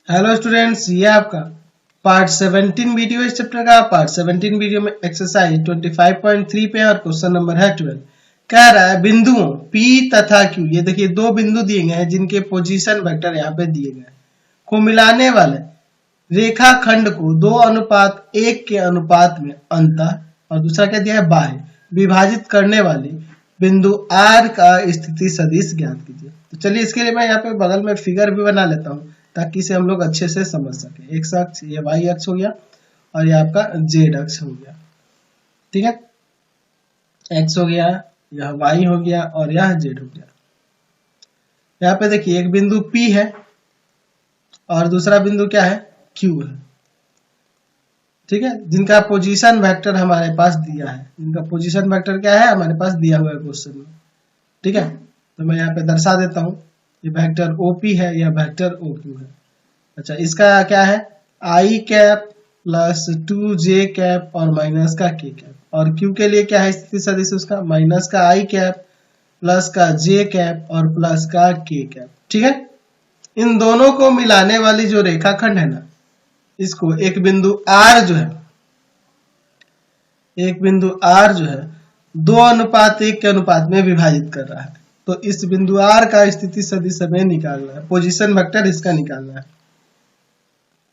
Hello students, ये आपका part 17 video इस चैप्टर का। पार्ट 17 वीडियो में एक्सरसाइज 25.3 पे और क्वेश्चन नंबर है 12। कह रहा है बिंदुओं P तथा Q, ये देखिए दो बिंदु दिए गए हैं जिनके पोजीशन वेक्टर यहाँ पे दिए गए हैं, को मिलाने वाले रेखाखंड को 2:1 के अनुपात में अंतः और दूसरा क्या दिया है बाह्य विभाजित करने वाली बिंदु R का स्थिति सदिश ज्ञात कीजिए। तो चलिए इसके लिए मैं यहाँ पे बगल में फिगर भी बना लेता हूँ ताकि इसे हम लोग अच्छे से समझ सके। एक्स अक्ष ये वाई अक्ष हो गया और ये आपका जेड अक्ष हो गया। ठीक है, एक्स हो गया, यह वाई हो गया और यह जेड हो गया। यहाँ पे देखिए एक बिंदु P है और दूसरा बिंदु क्या है Q है। ठीक है, जिनका पोजीशन वेक्टर हमारे पास दिया है, जिनका पोजीशन वेक्टर क्या है हमारे पास दिया हुआ है क्वेश्चन में। ठीक है, तो मैं यहाँ पे दर्शा देता हूँ, ये वेक्टर OP है, यह वेक्टर OQ है। अच्छा, इसका क्या है आई कैप प्लस 2j कैप और माइनस का k कैप, और Q के लिए क्या है स्थिति सदिश उसका माइनस का आई कैप प्लस का j कैप और प्लस का k कैप। ठीक है, इन दोनों को मिलाने वाली जो रेखाखंड है ना, इसको एक बिंदु R जो है, एक बिंदु R जो है 2:1 के अनुपात में विभाजित कर रहा है। तो इस बिंदु R का स्थिति सदिश हमें निकालना है, पोजीशन वेक्टर इसका निकालना है।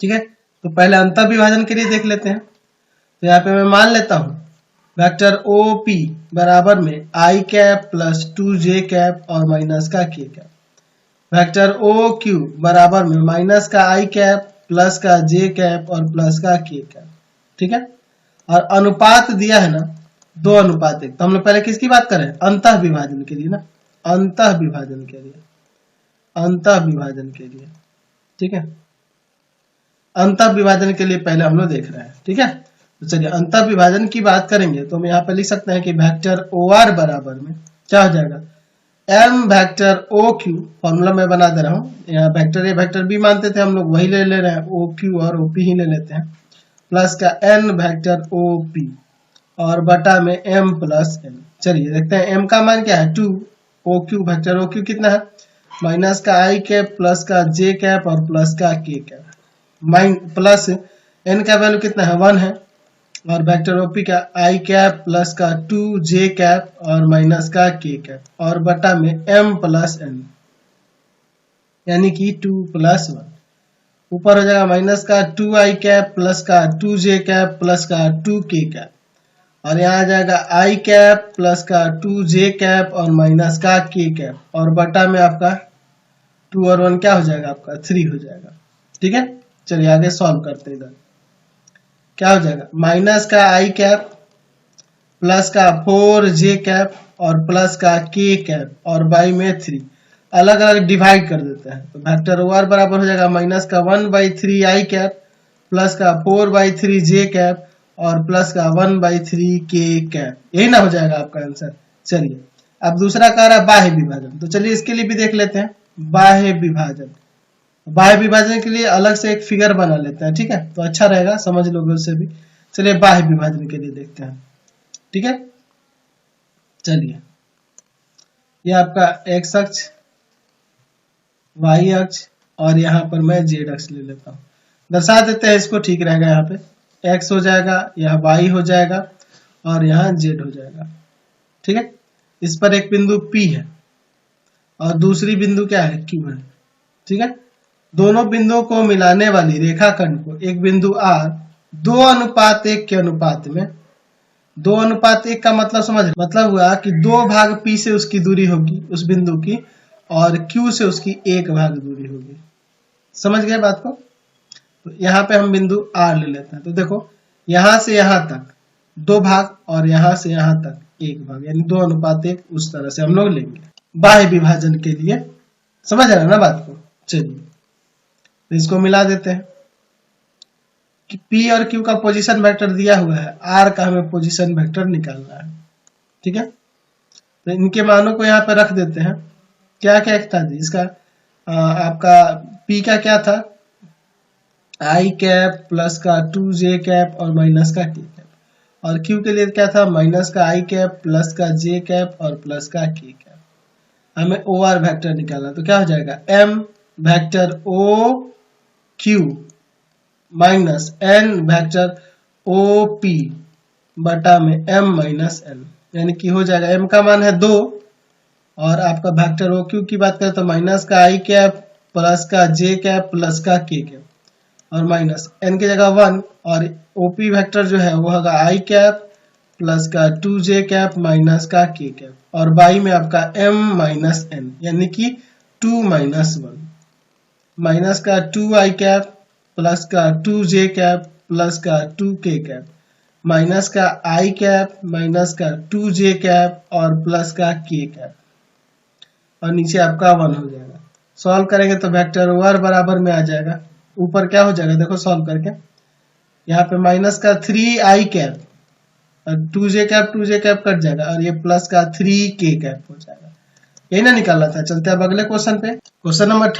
ठीक है, तो पहले अंतर विभाजन के लिए देख लेते हैं। तो यहाँ पे मैं मान लेता हूं वेक्टर OP बराबर में आई कैप प्लस 2j कैप और माइनस का k कैप, वेक्टर OQ बराबर में माइनस का आई कैप प्लस का j कैप और प्लस का k कैप। ठीक है, और अनुपात दिया है ना 2:1। तो हम लोग पहले किसकी बात करें, अंतः विभाजन के लिए ना, अंतः विभाजन के लिए, अंतः विभाजन के लिए। ठीक है, अंतः विभाजन के लिए पहले हम लोग देख रहे हैं। ठीक है, तो चलिए अंतः विभाजन की बात करेंगे तो हम यहाँ पे लिख सकते हैं कि वेक्टर OR बराबर में क्या हो जाएगा m वेक्टर OQ, फॉर्मूला मैं बना दे रहा हूँ, यहाँ वेक्टर A वेक्टर B मानते थे हम लोग, वही ले रहे हैं, OQ और OP ही ले लेते हैं, प्लस का n वेक्टर OP और बटा में m प्लस n। चलिए देखते हैं m का मान क्या है 2, OQ वेक्टर OQ कितना है माइनस का आई कैप प्लस का j कैप और प्लस का k कैप, प्लस n का वैल्यू कितना है 1 है, और वेक्टर OP का आई कैप प्लस का 2j कैप और माइनस का k कैप और बटा में m प्लस n, यानी कि 2 प्लस 1। ऊपर हो जाएगा माइनस का 2i कैप प्लस का 2j कैप प्लस का 2k कैप, और यहाँ आ जाएगा आई कैप प्लस का 2j कैप और माइनस का k कैप और बटा में आपका 2 और 1 क्या हो जाएगा आपका 3 हो जाएगा। ठीक है, चलिए आगे सॉल्व करते हैं। इधर क्या हो जाएगा माइनस का आई कैप प्लस का 4j कैप और प्लस का k कैप और बाई में 3, अलग अलग डिवाइड कर देते हैं। तो वेक्टर OR बराबर हो जाएगा माइनस का 1/3 आई कैप प्लस का 4/3 j कैप और प्लस का 1/3 k कैप, यही ना हो जाएगा आपका आंसर। चलिए अब दूसरा कह रहा है बाह्य विभाजन, तो चलिए इसके लिए भी देख लेते हैं बाह्य विभाजन। बाह्य विभाजन के लिए अलग से एक फिगर बना लेते हैं, ठीक है, तो अच्छा रहेगा, समझ लोगे उससे भी। चलिए बाह्य विभाजन के लिए देखते हैं। ठीक है, चलिए ये आपका x अक्ष, y अक्ष और यहाँ पर मैं z अक्ष ले लेता हूँ, दर्शा देते हैं इसको, ठीक रहेगा। यहाँ पे x हो जाएगा, यह y हो जाएगा और यहाँ z हो जाएगा। ठीक है, इस पर एक बिंदु P है और दूसरी बिंदु क्या है Q है। ठीक है, दोनों बिंदुओं को मिलाने वाली रेखाखंड को एक बिंदु R 2:1 के अनुपात में, 2:1 का मतलब समझ, मतलब हुआ कि 2 भाग P से उसकी दूरी होगी उस बिंदु की और Q से उसकी 1 भाग दूरी होगी। समझ गए बात को। तो यहाँ पे हम बिंदु R ले लेते हैं, तो देखो यहां से यहां तक 2 भाग और यहां से यहां तक 1 भाग, यानी 2:1 उस तरह से हम लोग लेंगे बाह्य विभाजन के लिए। समझ रहे ना बात को। चलिए तो इसको मिला देते हैं कि P और Q का पोजीशन वेक्टर दिया हुआ है, R का हमें पोजीशन वेक्टर निकालना है। ठीक है, तो इनके मानों को यहाँ पे रख देते हैं। क्या क्या था जी इसका, आपका P का क्या था आई कैप प्लस का 2j कैप और माइनस का k कैप, और Q के लिए क्या था माइनस का आई कैप प्लस का j कैप और प्लस का k कैप। हमें OR वेक्टर निकालना, तो क्या हो जाएगा m vector O Q minus N vector O P बटा में एम माइनस एन, यानी कि हो जाएगा एम का मान है 2 और आपका वेक्टर ओ क्यू की बात करें तो माइनस का आई कैप प्लस का जे कैप प्लस का के कैप और माइनस एन की जगह 1 और ओपी वेक्टर जो है वो होगा आई कैप प्लस का 2j कैप माइनस का के कैप और बाई में आपका m माइनस एन, यानी कि 2 माइनस 1 माइनस का 2i कैप प्लस का 2j कैप प्लस का 2k कैप माइनस का i कैप माइनस का 2j कैप और प्लस का k कैप और नीचे आपका 1 हो जाएगा। सॉल्व करेंगे तो वेक्टर ओआर बराबर में आ जाएगा, ऊपर क्या हो जाएगा देखो सॉल्व करके, यहाँ पे माइनस का 3i कैप और 2j कैप कट जाएगा और ये प्लस का 3k कैप हो जाएगा। यही ना निकालना था। चलते हैं अब अगले क्वेश्चन पे। Question number